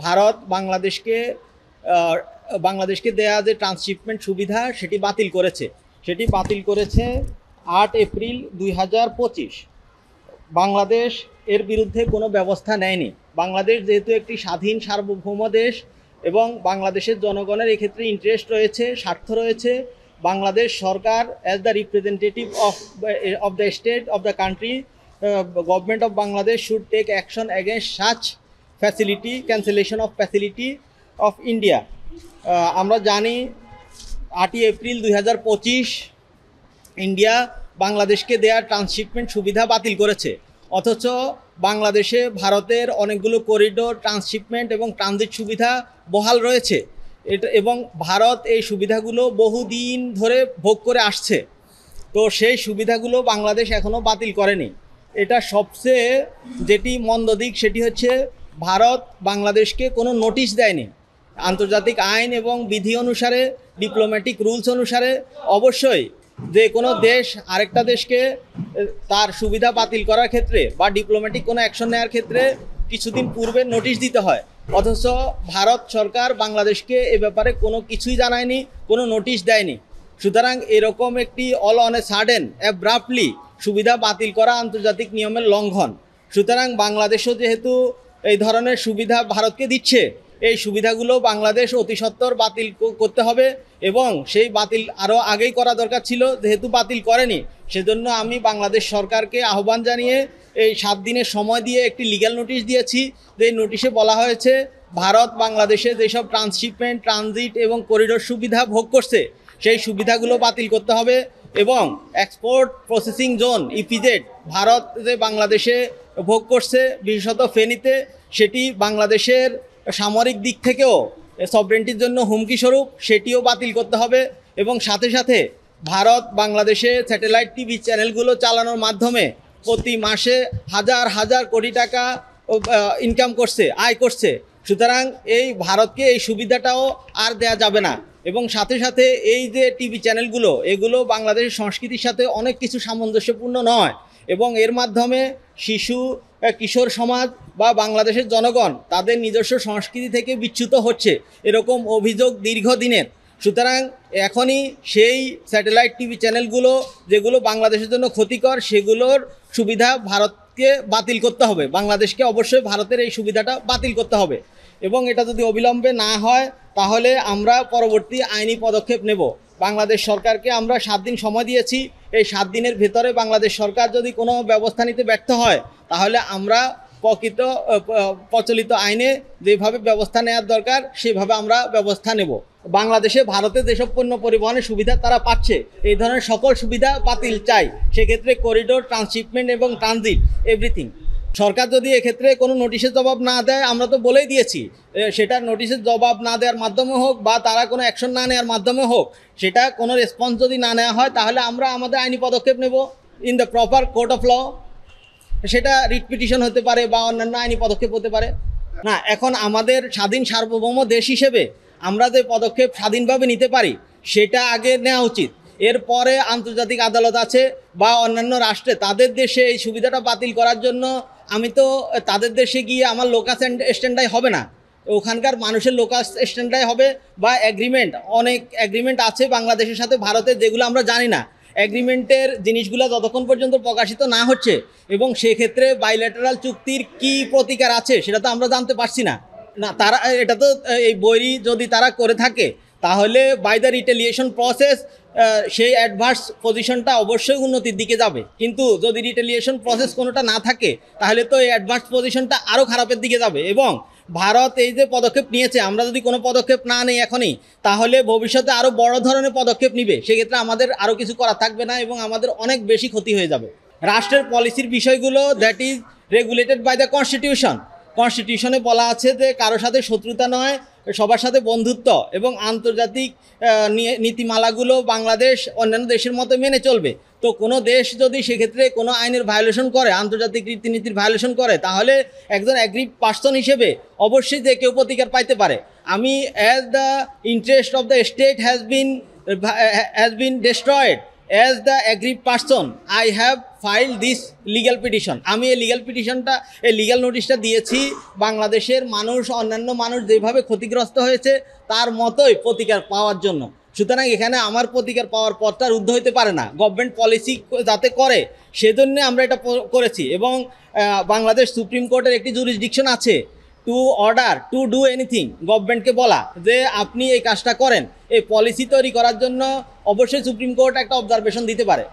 ভারত বাংলাদেশকে দেয়া যে ট্রান্সশিপমেন্ট সুবিধা সেটি বাতিল করেছে 8 এপ্রিল 2025। বাংলাদেশ এর বিরুদ্ধে কোনো ব্যবস্থা নেয়নি। বাংলাদেশ যেহেতু একটি স্বাধীন সার্বভৌম দেশ এবং বাংলাদেশের জনগণের এক্ষেত্রে ইন্টারেস্ট রয়েছে, স্বার্থ রয়েছে, বাংলাদেশ সরকার as the representative of the state of the country, government of Bangladesh should take action against such facility cancellation of facility of India. আমরা জানি 8 এপ্রিল 2025 ইন্ডিয়া বাংলাদেশকে দেয়া ট্রান্সশিপমেন্ট সুবিধা বাতিল করেছে, অথচ বাংলাদেশে ভারতের অনেকগুলো করিডোর ট্রান্সশিপমেন্ট এবং ট্রানজিট সুবিধা বহাল রয়েছে। এবং ভারত এই সুবিধাগুলো বহুদিন ধরে ভোগ করে আসছে। তো সেই সুবিধাগুলো বাংলাদেশ এখনও বাতিল করেনি। এটা সবচেয়ে যেটি মন্দ দিক সেটি হচ্ছে ভারত বাংলাদেশকে কোনো নোটিশ দেয়নি। আন্তর্জাতিক আইন এবং বিধি অনুসারে, ডিপ্লোম্যাটিক রুলস অনুসারে অবশ্যই যে কোনো দেশ আরেকটা দেশকে তার সুবিধা বাতিল করার ক্ষেত্রে বা ডিপ্লোম্যাটিক কোনো অ্যাকশন নেওয়ার ক্ষেত্রে কিছুদিন পূর্বে নোটিশ দিতে হয়, অথচ ভারত সরকার বাংলাদেশকে এ ব্যাপারে কোনো কিছুই জানায়নি, কোনো নোটিশ দেয়নি। সুতরাং এরকম একটি all on a sudden abruptly সুবিধা বাতিল করা আন্তর্জাতিক নিয়মের লঙ্ঘন। সুতরাং বাংলাদেশও যেহেতু এই ধরনের সুবিধা ভারতকে দিচ্ছে, এই সুবিধাগুলো বাংলাদেশ অতি সত্বর বাতিল করতে হবে এবং সেই বাতিল আরও আগেই করা দরকার ছিল, যেহেতু বাতিল করেনি। সেজন্য আমি বাংলাদেশ সরকারকে আহ্বান জানিয়ে এই 7 দিনের সময় দিয়ে একটি লিগ্যাল নোটিশ দিয়েছি। যে নোটিশে বলা হয়েছে ভারত বাংলাদেশে যেসব ট্রান্সশিপমেন্ট, ট্রানজিট এবং করিডোর সুবিধা ভোগ করছে সেই সুবিধাগুলো বাতিল করতে হবে এবং export processing zone EPZ Bharat যে বাংলাদেশে ভোগ করছে, বিশেষত ফেনীতে, সেটি বাংলাদেশের সামরিক দিক থেকেও সভরেন্টির জন্য হুমকি স্বরূপ, সেটিও বাতিল করতে হবে। এবং সাথে সাথে ভারত বাংলাদেশে স্যাটেলাইট টিভি চ্যানেলগুলো চালানোর মাধ্যমে প্রতি মাসে হাজার হাজার কোটি টাকা ইনকাম করছে, আয় করছে। সুতরাং এই ভারতকে এই সুবিধাটাও আর দেয়া যাবে না। এবং সাথে সাথে এই যে টিভি চ্যানেলগুলো, এগুলো বাংলাদেশের সংস্কৃতির সাথে অনেক কিছু সামঞ্জস্যপূর্ণ নয় এবং এর মাধ্যমে শিশু, কিশোর সমাজ বা বাংলাদেশের জনগণ তাদের নিজস্ব সংস্কৃতি থেকে বিচ্যুত হচ্ছে, এরকম অভিযোগ দীর্ঘদিনের। সুতরাং এখনই সেই স্যাটেলাইট টিভি চ্যানেলগুলো যেগুলো বাংলাদেশের জন্য ক্ষতিকর, সেগুলোর সুবিধা ভারতকে বাতিল করতে হবে। বাংলাদেশকে অবশ্যই ভারতের এই সুবিধাটা বাতিল করতে হবে এবং এটা যদি অবিলম্বে না হয় তাহলে আমরা পরবর্তী আইনি পদক্ষেপ নেব। বাংলাদেশ সরকারকে আমরা 7 দিন সময় দিয়েছি। এই 7 দিনের ভেতরে বাংলাদেশ সরকার যদি কোনো ব্যবস্থা নিতে ব্যর্থ হয় তাহলে আমরা প্রচলিত আইনে যেভাবে ব্যবস্থা নেওয়ার দরকার সেভাবে আমরা ব্যবস্থা নেব। বাংলাদেশে ভারতে যেসব পণ্য পরিবহনের সুবিধা তারা পাচ্ছে, এই ধরনের সকল সুবিধা বাতিল চাই। সেক্ষেত্রে করিডোর, ট্রান্সশিপমেন্ট এবং ট্রানজিট, এভরিথিং। সরকার যদি এক্ষেত্রে কোনো নোটিশের জবাব না দেয়, আমরা তো বলেই দিয়েছি, সেটা নোটিশের জবাব না দেওয়ার মাধ্যমে হোক বা তারা কোনো অ্যাকশন না নেওয়ার মাধ্যমে হোক, সেটা কোনো রেসপন্স যদি না নেওয়া হয় তাহলে আমরা আমাদের আইনি পদক্ষেপ নেব in the proper court of law. সেটা রিট পিটিশন হতে পারে বা অন্যান্য আইনি পদক্ষেপ হতে পারে। না, এখন আমাদের স্বাধীন সার্বভৌম দেশ হিসেবে আমরা যে পদক্ষেপ স্বাধীনভাবে নিতে পারি সেটা আগে নেওয়া উচিত। এরপরে আন্তর্জাতিক আদালত আছে বা অন্যান্য রাষ্ট্রে তাদের দেশে এই সুবিধাটা বাতিল করার জন্য আমি তো তাদের দেশে গিয়ে আমার লোকাল স্ট্যান্ডাই হবে না, ওখানকার মানুষের লোকাল স্ট্যান্ডাই হবে। বা অনেক এগ্রিমেন্ট আছে বাংলাদেশের সাথে ভারতের, যেগুলো আমরা জানি না। এগ্রিমেন্টের জিনিসগুলো যতক্ষণ পর্যন্ত প্রকাশিত না হচ্ছে এবং সেক্ষেত্রে বাইল্যাটারাল চুক্তির কি প্রতিকার আছে সেটা তো আমরা জানতে পারছি না। তারা এটা তো এই বৈরী যদি তারা করে থাকে তাহলে বাই দ্য রিটেলিয়েশন প্রসেস সেই অ্যাডভার্স পজিশনটা অবশ্যই উন্নতির দিকে যাবে। কিন্তু যদি রিটেলিয়েশন প্রসেস কোনোটা না থাকে তাহলে তো এই অ্যাডভার্স পজিশনটা আরও খারাপের দিকে যাবে। এবং ভারত এই যে পদক্ষেপ নিয়েছে, আমরা যদি কোনো পদক্ষেপ না নিই এখনই, তাহলে ভবিষ্যতে আরও বড় ধরনের পদক্ষেপ নিবে। সেক্ষেত্রে আমাদের আরও কিছু করা থাকবে না এবং আমাদের অনেক বেশি ক্ষতি হয়ে যাবে। রাষ্ট্রের পলিসির বিষয়গুলো that is regulated by the কনস্টিটিউশনে বলা আছে যে কারো সাথে শত্রুতা নয়, সবার সাথে বন্ধুত্ব, এবং আন্তর্জাতিক নীতিমালাগুলো বাংলাদেশ অন্যান্য দেশের মতো মেনে চলবে। তো কোনো দেশ যদি সেক্ষেত্রে কোনো আইনের ভায়োলেশন করে, আন্তর্জাতিক রীতিনীতির ভায়োলেশন করে, তাহলে একজন অ্যাগ্রিড পার্সন হিসেবে অবশ্যই যে কেউ প্রতিকার পাইতে পারে। আমি as the interest of the state has been destroyed as the agreed person I have file this legal petition. আমি এই লিগ্যাল নোটিশটা দিয়েছি বাংলাদেশের মানুষ, অন্যান্য মানুষ যেভাবে ক্ষতিগ্রস্ত হয়েছে তার মতোই প্রতিকার পাওয়ার জন্য। সুতরাং এখানে আমার প্রতিকার পাওয়ার পথটা রুদ্ধ হতে পারে না, গভর্নমেন্ট পলিসি যাতে করে সেজন্য আমরা এটা করেছি। এবং বাংলাদেশ সুপ্রিম কোর্টের একটি জুরিসডিকশন আছে to order to do anything, গভর্নমেন্টকে বলা যে আপনি এই কাজটা করেন। এই পলিসি তৈরি করার জন্য অবশ্যই সুপ্রিম কোর্ট একটা অবজারভেশন দিতে পারে।